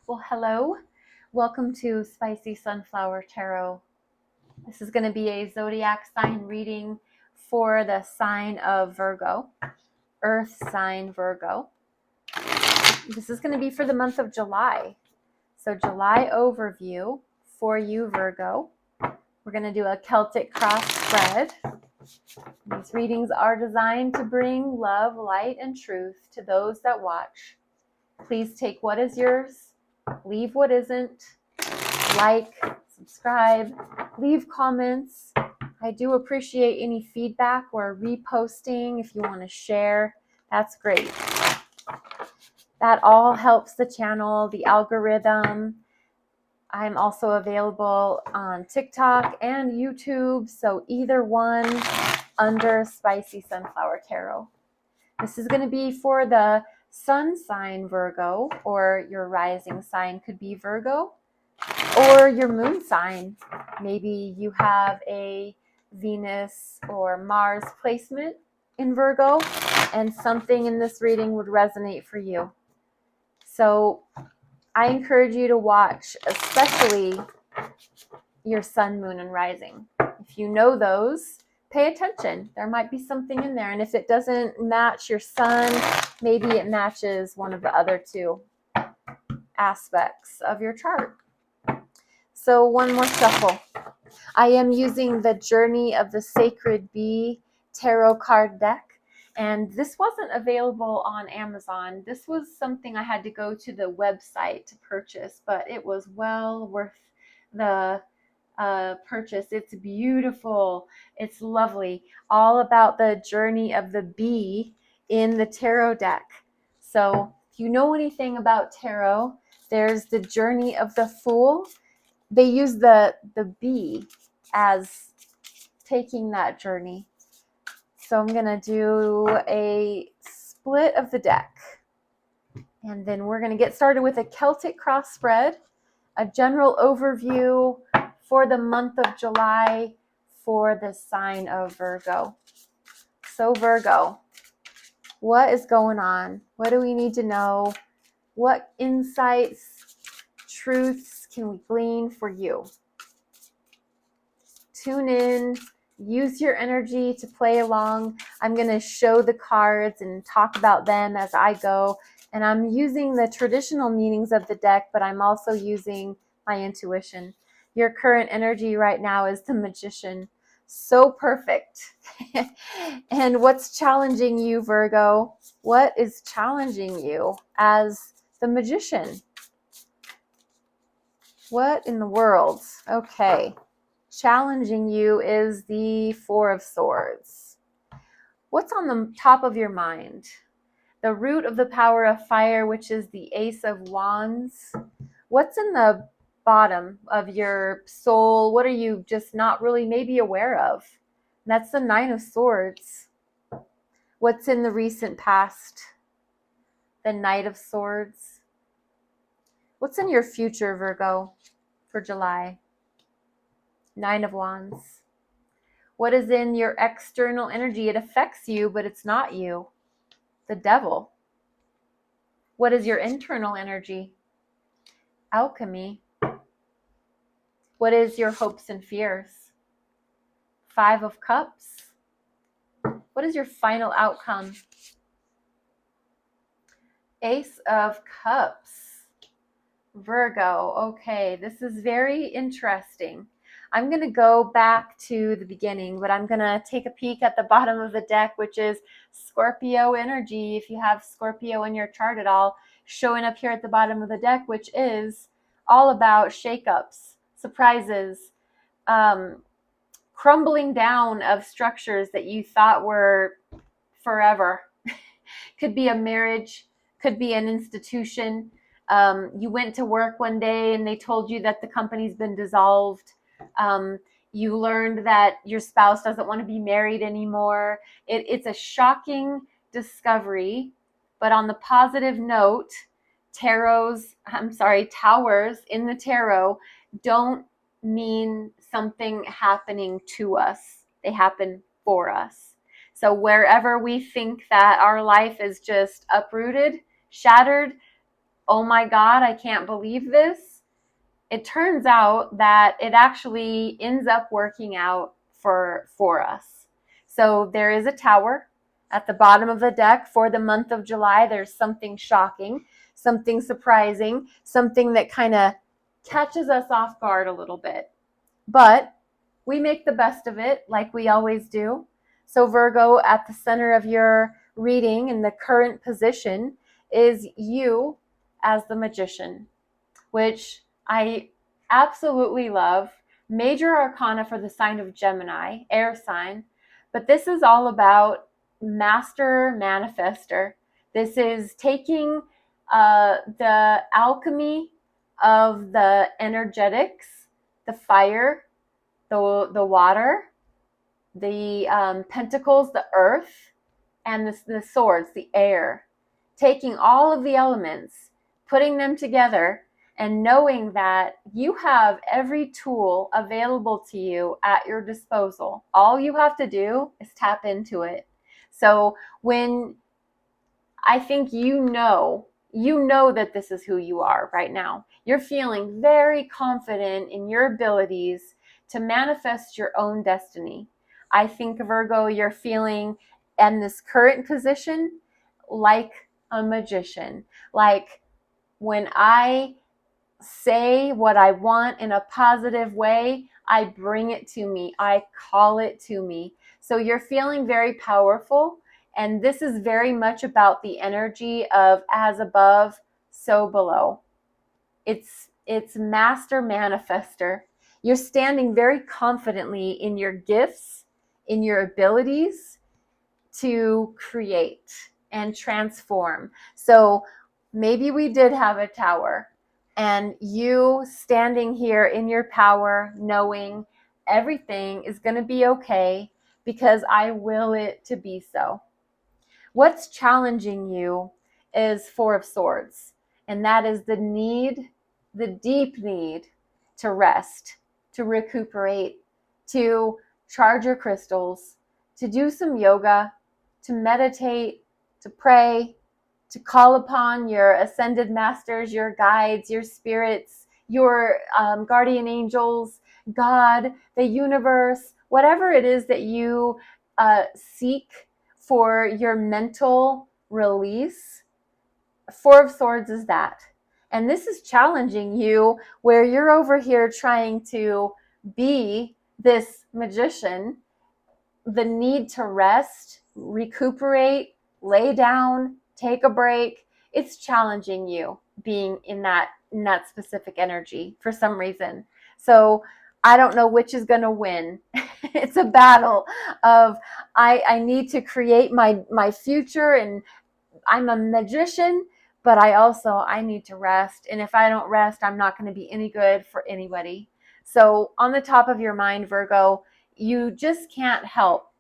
Well, hello. Welcome to Spicy Sunflower Tarot. This is going to be a zodiac sign reading for the sign of Virgo, Earth sign Virgo. This is going to be for the month of July. So, July overview for you, Virgo. We're going to do a Celtic cross spread. These readings are designed to bring love, light, and truth to those that watch. Please take what is yours, leave what isn't. Like, subscribe, leave comments. I do appreciate any feedback or reposting if you want to share. That's great. That all helps the channel, the algorithm. I'm also available on TikTok and YouTube, so either one under Spicy Sunflower Tarot. This is going to be for the sun sign Virgo, or your rising sign could be Virgo, or your moon sign. Maybe you have a Venus or Mars placement in Virgo, and something in this reading would resonate for you. So I encourage you to watch, especially your sun, moon, and rising. If you know those, pay attention. There might be something in there. And if it doesn't match your sun, maybe it matches one of the other two aspects of your chart. So one more shuffle. I am using the Journey of the Sacred Bee tarot card deck, and this wasn't available on Amazon. This was something I had to go to the website to purchase, but it was well worth the purchase. It's beautiful. It's lovely. All about the journey of the bee in the tarot deck. So if you know anything about tarot, there's the Journey of the Fool. They use the bee as taking that journey. So I'm going to do a split of the deck. And then we're going to get started with a Celtic cross spread, a general overview for the month of July for the sign of Virgo. So Virgo, what is going on? What do we need to know? What insights, truths can we glean for you? Tune in, use your energy to play along. I'm going to show the cards and talk about them as I go. And I'm using the traditional meanings of the deck, but I'm also using my intuition. Your current energy right now is the Magician. So perfect. And what's challenging you, Virgo? What is challenging you as the Magician? What in the world? Okay. Challenging you is the Four of Swords. What's on the top of your mind? The root of the power of fire, which is the Ace of Wands. What's in the bottom of your soul? What are you just not really maybe aware of? That's the Nine of Swords. What's in the recent past? The Knight of Swords. What's in your future, Virgo, for July? Nine of Wands. What is in your external energy? It affects you, but it's not you. The Devil. What is your internal energy? Alchemy. What is your hopes and fears? Five of Cups. What is your final outcome? Ace of Cups. Virgo. Okay, this is very interesting. I'm going to go back to the beginning, but I'm going to take a peek at the bottom of the deck, which is Scorpio energy. If you have Scorpio in your chart at all, showing up here at the bottom of the deck, which is all about shakeups, surprises, crumbling down of structures that you thought were forever. Could be a marriage, could be an institution. You went to work one day and they told you that the company's been dissolved. You learned that your spouse doesn't want to be married anymore. It's a shocking discovery, but on the positive note, towers in the tarot don't mean something happening to us. They happen for us. So wherever we think that our life is just uprooted, shattered, oh my God, I can't believe this. It turns out that it actually ends up working out for us. So there is a tower at the bottom of the deck for the month of July. There's something shocking, something surprising, something that kind of catches us off guard a little bit. But we make the best of it like we always do. So Virgo, at the center of your reading in the current position is you as the magician, which I absolutely love. Major arcana for the sign of Gemini, air sign. But this is all about master manifester. This is taking the alchemy of the energetics, the fire, the water, the pentacles, the earth, and the swords, the air. Taking all of the elements, putting them together, and knowing that you have every tool available to you at your disposal. All you have to do is tap into it. So when I think you know that this is who you are right now. You're feeling very confident in your abilities to manifest your own destiny. I think, Virgo, you're feeling in this current position like a magician. Like when I say what I want in a positive way, I bring it to me. I call it to me. So you're feeling very powerful. And this is very much about the energy of as above, so below. It's master manifester. You're standing very confidently in your gifts, in your abilities to create and transform. So maybe we did have a tower, and you standing here in your power, knowing everything is going to be okay because I will it to be so. What's challenging you is Four of Swords, and that is the need, the deep need to rest, to recuperate, to charge your crystals, to do some yoga, to meditate, to pray, to call upon your ascended masters, your guides, your spirits, your guardian angels, God, the universe, whatever it is that you seek for your mental release. Four of Swords is that. And this is challenging you where you're over here trying to be this magician. The need to rest, recuperate, lay down, take a break. It's challenging you being in that specific energy for some reason. So I don't know which is going to win. It's a battle of I need to create my future, and I'm a magician, but I need to rest. And if I don't rest, I'm not going to be any good for anybody. So on the top of your mind, Virgo, you just can't help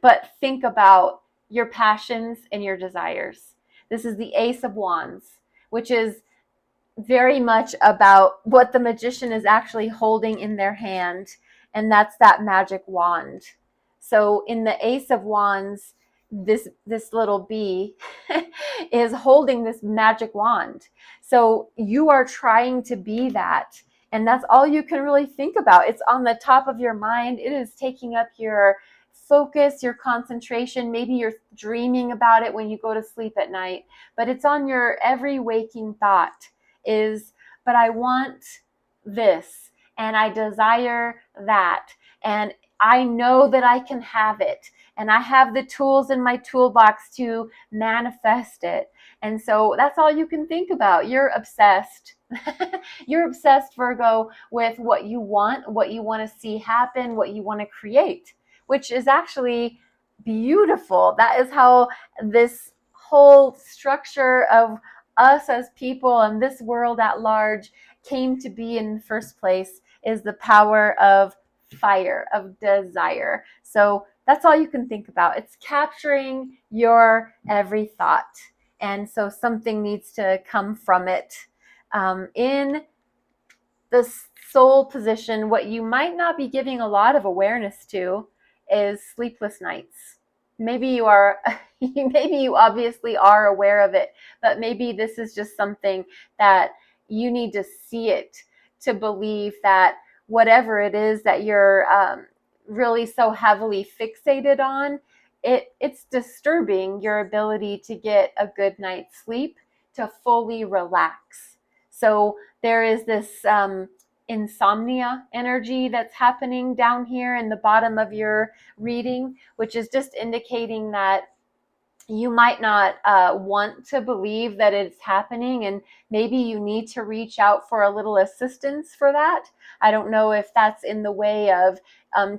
but think about your passions and your desires. This is the Ace of Wands, which is very much about what the magician is actually holding in their hand, and that's that magic wand. So in the Ace of Wands, this little bee is holding this magic wand. So you are trying to be that, and that's all you can really think about. It's on the top of your mind. It is taking up your focus, your concentration. Maybe you're dreaming about it when you go to sleep at night, but it's on your every waking thought is, but I want this and I desire that, and I know that I can have it, and I have the tools in my toolbox to manifest it. And so that's all you can think about. You're obsessed. You're obsessed, Virgo, with what you want to see happen, what you want to create, which is actually beautiful. That is how this whole structure of us as people and this world at large came to be in the first place, is the power of fire, of desire. So that's all you can think about. It's capturing your every thought. And so something needs to come from it. In the soul position, what you might not be giving a lot of awareness to is sleepless nights. maybe you are, maybe you obviously are aware of it, but maybe this is just something that you need to see it to believe that whatever it is that you're really so heavily fixated on, it's disturbing your ability to get a good night's sleep, to fully relax. So there is this insomnia energy that's happening down here in the bottom of your reading, which is just indicating that you might not want to believe that it's happening, and maybe you need to reach out for a little assistance for that. I don't know if that's in the way of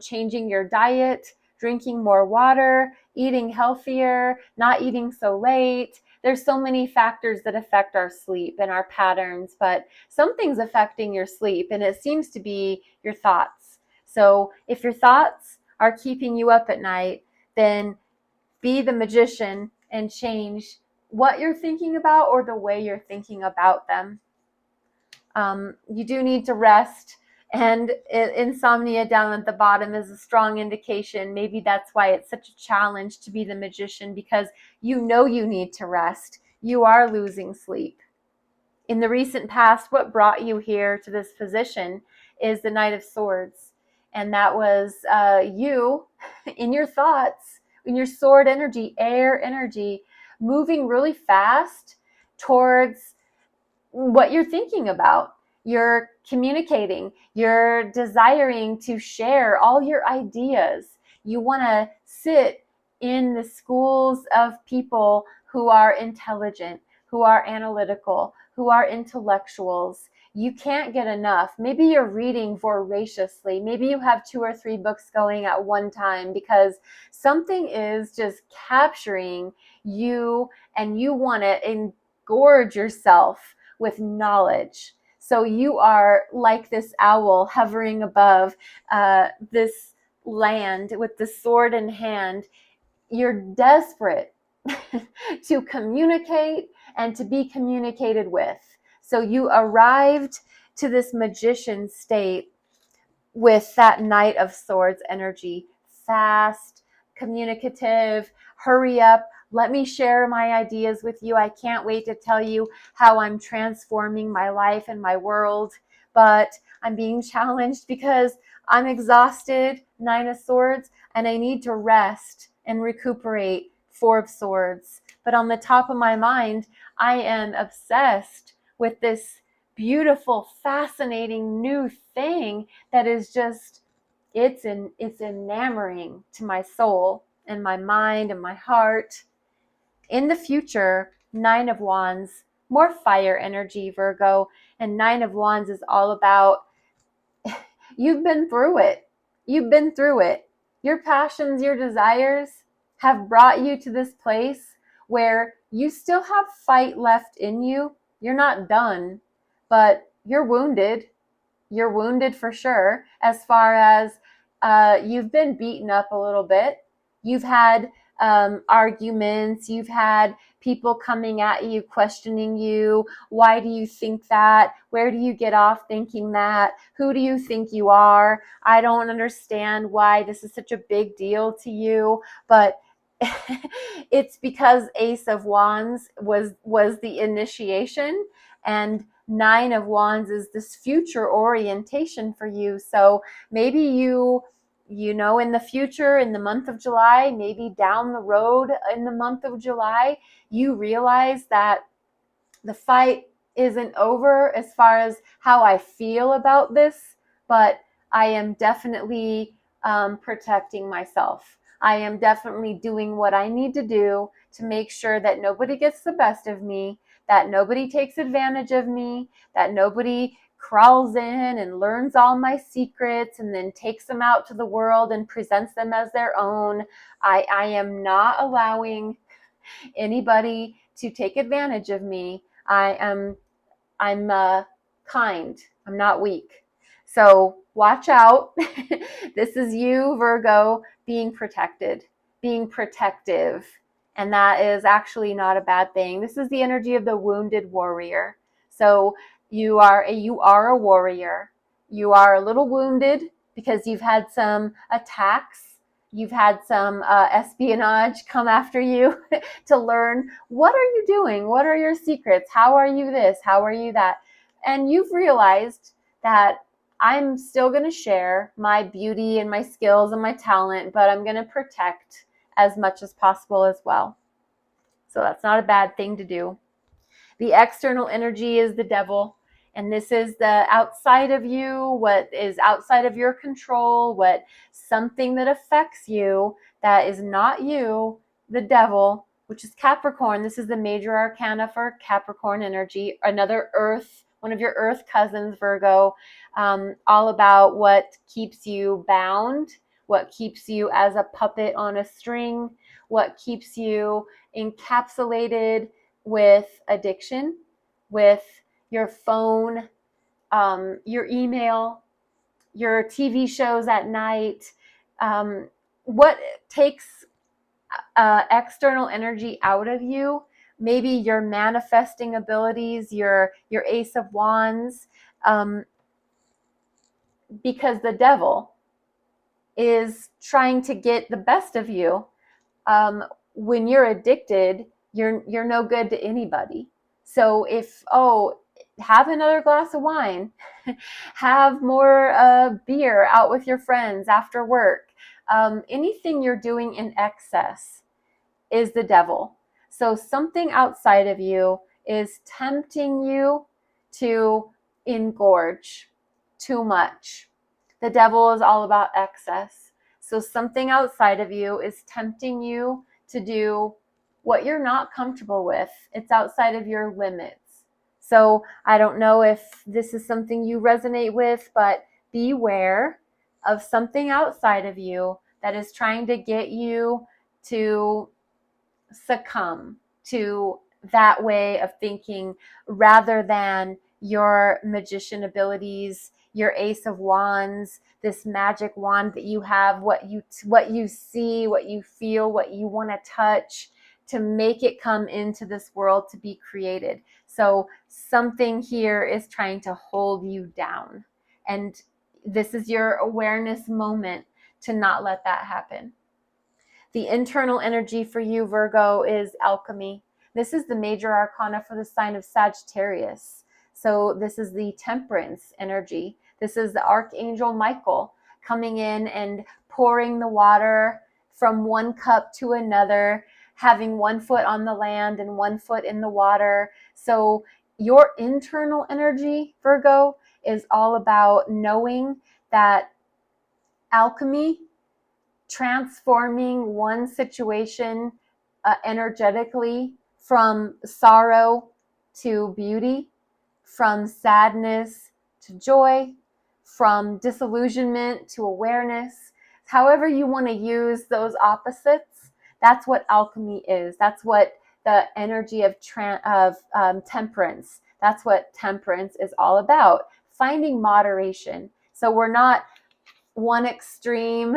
changing your diet, drinking more water, eating healthier, not eating so late. There's so many factors that affect our sleep and our patterns, but something's affecting your sleep, and it seems to be your thoughts. So if your thoughts are keeping you up at night, then be the magician and change what you're thinking about or the way you're thinking about them. You do need to rest, and insomnia down at the bottom is a strong indication. Maybe that's why it's such a challenge to be the magician, because you know you need to rest. You are losing sleep. In the recent past, what brought you here to this position is the Knight of Swords. And that was you in your thoughts, in your sword energy, air energy, moving really fast towards what you're thinking about. You're communicating, you're desiring to share all your ideas. You want to sit in the schools of people who are intelligent, who are analytical, who are intellectuals. You can't get enough. Maybe you're reading voraciously. Maybe you have 2 or 3 books going at one time because something is just capturing you and you want to engorge yourself with knowledge. So you are like this owl hovering above this land with the sword in hand. You're desperate to communicate and to be communicated with. So you arrived to this magician state with that Knight of Swords energy. Fast, communicative, hurry up. Let me share my ideas with you. I can't wait to tell you how I'm transforming my life and my world. But I'm being challenged because I'm exhausted, 9 of Swords, and I need to rest and recuperate, 4 of Swords. But on the top of my mind, I am obsessed with this beautiful, fascinating new thing that is just, it's enamoring to my soul and my mind and my heart. In the future, 9 of Wands, more fire energy, Virgo, and 9 of Wands is all about, you've been through it. You've been through it. Your passions, your desires have brought you to this place where you still have fight left in you. You're not done, but you're wounded. You're wounded for sure, as far as you've been beaten up a little bit. You've had arguments. You've had people coming at you, questioning you. Why do you think that? Where do you get off thinking that? Who do you think you are? I don't understand why this is such a big deal to you. But it's because Ace of Wands was the initiation, and 9 of Wands is this future orientation for you. So maybe you know, in the future, in the month of July, maybe down the road in the month of July, you realize that the fight isn't over as far as how I feel about this, but I am definitely protecting myself. I am definitely doing what I need to do to make sure that nobody gets the best of me, that nobody takes advantage of me, that nobody crawls in and learns all my secrets and then takes them out to the world and presents them as their own. I am not allowing anybody to take advantage of me. I'm kind. I'm not weak. So watch out. This is you, Virgo, being protected, being protective. And that is actually not a bad thing. This is the energy of the wounded warrior. So you are a warrior. You are a little wounded because you've had some attacks. You've had some espionage come after you to learn, what are you doing? What are your secrets? How are you this? How are you that? And you've realized that I'm still going to share my beauty and my skills and my talent, but I'm going to protect as much as possible as well. So that's not a bad thing to do. The external energy is the devil. And this is the outside of you, what is outside of your control, what something that affects you that is not you, the devil, which is Capricorn. This is the major arcana for Capricorn energy, another earth, one of your earth cousins, Virgo, all about what keeps you bound, what keeps you as a puppet on a string, what keeps you encapsulated with addiction, with your phone, your email, your TV shows at night. What takes external energy out of you? Maybe your manifesting abilities, your Ace of Wands, because the devil is trying to get the best of you. When you're addicted, you're no good to anybody. So if, have another glass of wine, have more beer out with your friends after work, anything you're doing in excess is the devil. So something outside of you is tempting you to engorge too much. The devil is all about excess. So something outside of you is tempting you to do what you're not comfortable with. It's outside of your limits. So I don't know if this is something you resonate with, but beware of something outside of you that is trying to get you to succumb to that way of thinking rather than your magician abilities, your Ace of Wands, this magic wand that you have, what you see, what you feel, what you want to touch, to make it come into this world to be created. So something here is trying to hold you down. And this is your awareness moment to not let that happen. The internal energy for you, Virgo, is alchemy. This is the major arcana for the sign of Sagittarius. So this is the temperance energy. This is the Archangel Michael coming in and pouring the water from one cup to another, having one foot on the land and one foot in the water. So your internal energy, Virgo, is all about knowing that alchemy, transforming one situation energetically from sorrow to beauty, from sadness to joy, from disillusionment to awareness. However you want to use those opposites, that's what alchemy is. That's what the energy of temperance, that's what temperance is all about. Finding moderation. So we're not one extreme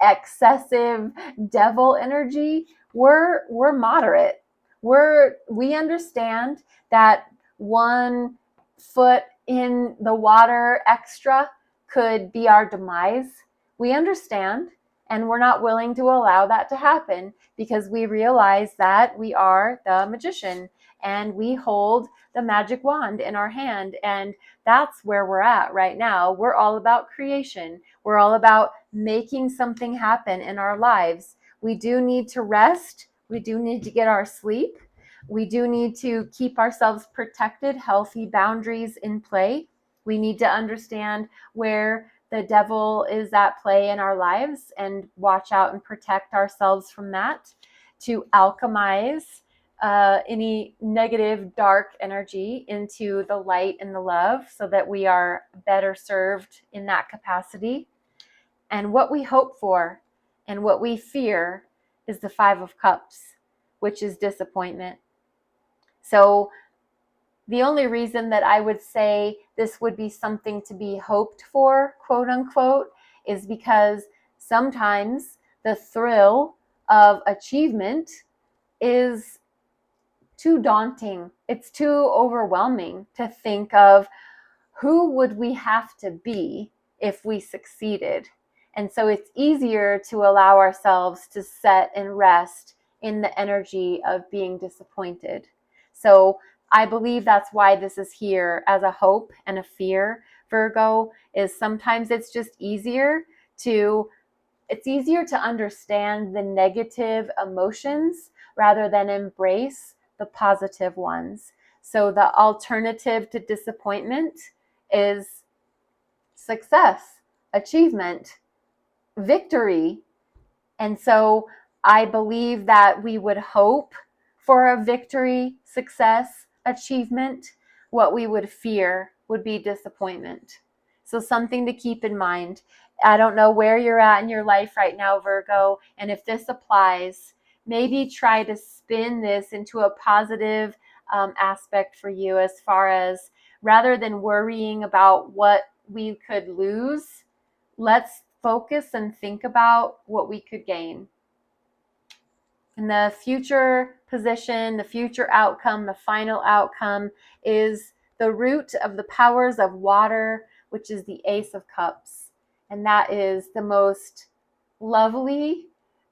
excessive devil energy. We're moderate. We understand that 1 foot in the water extra could be our demise. We understand, and we're not willing to allow that to happen because we realize that we are the magician and we hold the magic wand in our hand, and that's where we're at right now. We're all about creation. We're all about making something happen in our lives. We do need to rest. We do need to get our sleep. We do need to keep ourselves protected, healthy boundaries in play. We need to understand where the devil is at play in our lives and watch out and protect ourselves from that, to alchemize any negative, dark energy into the light and the love so that we are better served in that capacity. And what we hope for and what we fear is the 5 of Cups, which is disappointment. So the only reason that I would say this would be something to be hoped for, quote unquote, is because sometimes the thrill of achievement is too daunting. It's too overwhelming to think of who would we have to be if we succeeded. And so it's easier to allow ourselves to set and rest in the energy of being disappointed. So I believe that's why this is here as a hope and a fear, Virgo, is sometimes it's just easier to understand the negative emotions rather than embrace the positive ones. So the alternative to disappointment is success, achievement, victory. And so I believe that we would hope for a victory, success, achievement. What we would fear would be disappointment. So something to keep in mind. I don't know where you're at in your life right now, Virgo, and if this applies, maybe try to spin this into a positive aspect for you, as far as rather than worrying about what we could lose, let's focus and think about what we could gain. And the future position, the future outcome, the final outcome is the root of the powers of water, which is the Ace of Cups. And that is the most lovely,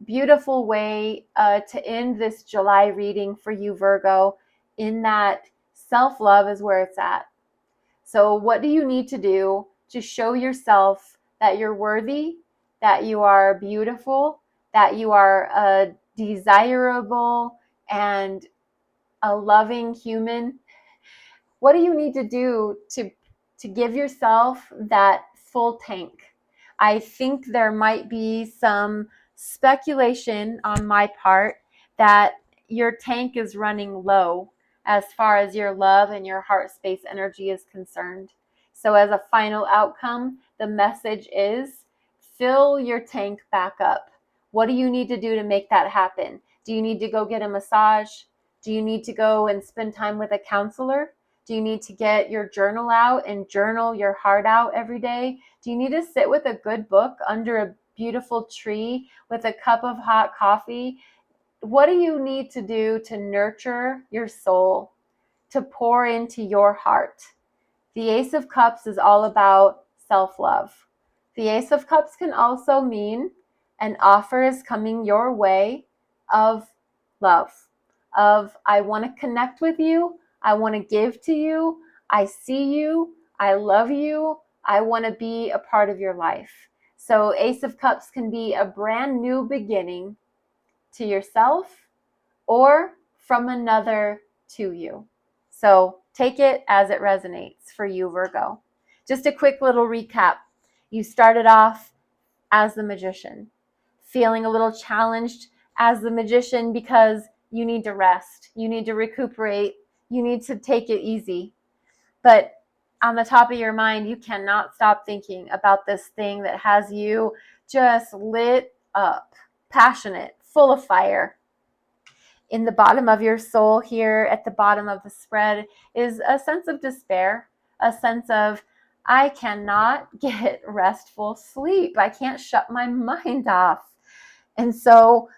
beautiful way to end this July reading for you, Virgo, in that self-love is where it's at. So what do you need to do to show yourself that you're worthy, that you are beautiful, that you are a desirable and a loving human? What do you need to do to give yourself that full tank? I think there might be some speculation on my part that your tank is running low as far as your love and your heart space energy is concerned. So as a final outcome, the message is fill your tank back up. What do you need to do to make that happen? Do you need to go get a massage? Do you need to go and spend time with a counselor? Do you need to get your journal out and journal your heart out every day? Do you need to sit with a good book under a beautiful tree with a cup of hot coffee? What do you need to do to nurture your soul, to pour into your heart? The Ace of Cups is all about self-love. The Ace of Cups can also mean an offer is coming your way of love, of I want to connect with you, I want to give to you, I see you, I love you, I want to be a part of your life. So Ace of Cups can be a brand new beginning to yourself or from another to you. So take it as it resonates for you, Virgo. Just a quick little recap. You started off as the Magician, feeling a little challenged as the Magician because you need to rest, you need to recuperate, you need to take it easy. But on the top of your mind, you cannot stop thinking about this thing that has you just lit up, passionate, full of fire. In the bottom of your soul here at the bottom of the spread is a sense of despair, a sense of, I cannot get restful sleep. I can't shut my mind off. And so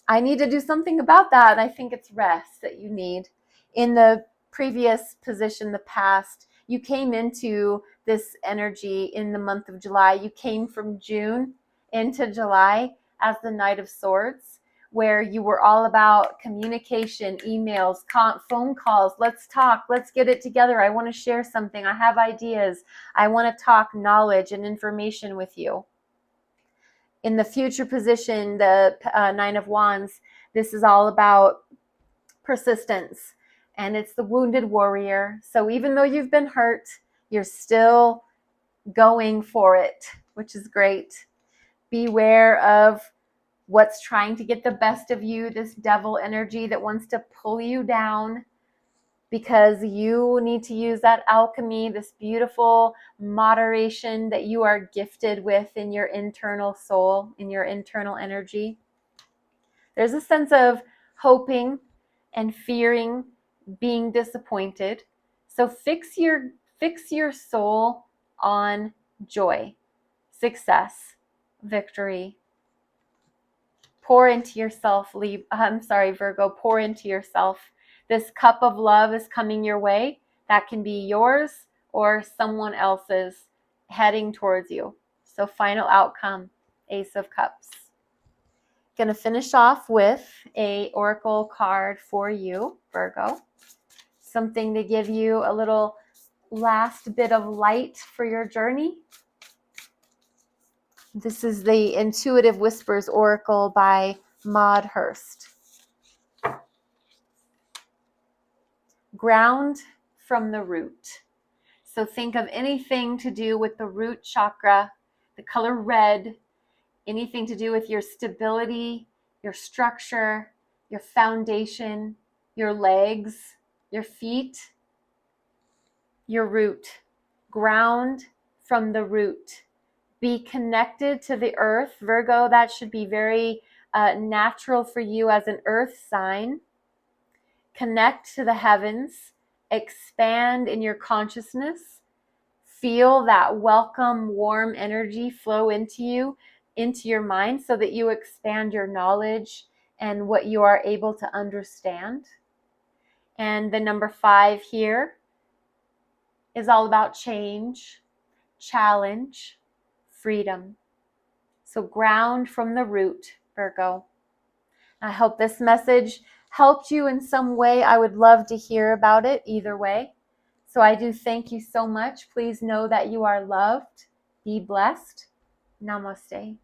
I need to do something about that. And I think it's rest that you need. In the previous position, the past, you came into this energy in the month of July. You came from June into July as the Knight of Swords, where you were all about communication, emails, phone calls. Let's talk. Let's get it together. I want to share something. I have ideas. I want to talk knowledge and information with you. In the future position, the Nine of Wands, this is all about persistence, and it's the wounded warrior. So even though you've been hurt, you're still going for it, which is great. Beware of what's trying to get the best of you, this devil energy that wants to pull you down, because you need to use that alchemy, this beautiful moderation that you are gifted with in your internal soul, in your internal energy. There's a sense of hoping and fearing being disappointed. So fix your soul on joy, success, victory. Pour into yourself, Virgo, pour into yourself. This cup of love is coming your way. That can be yours or someone else's heading towards you. So final outcome. Ace of Cups. Going to finish off with a oracle card for you, Virgo. Something to give you a little last bit of light for your journey. This is the Intuitive Whispers Oracle by Maud Hurst. Ground from the root. So think of anything to do with the root chakra, the color red, anything to do with your stability, your structure, your foundation, your legs, your feet, your root. Ground from the root. Be connected to the earth. Virgo, that should be very natural for you as an earth sign. Connect to the heavens. Expand in your consciousness. Feel that welcome, warm energy flow into you, into your mind, so that you expand your knowledge and what you are able to understand. And the number 5 here is all about change, challenge, freedom. So ground from the root, Virgo. I hope this message helped you in some way. I would love to hear about it either way. So I do thank you so much. Please know that you are loved. Be blessed. Namaste.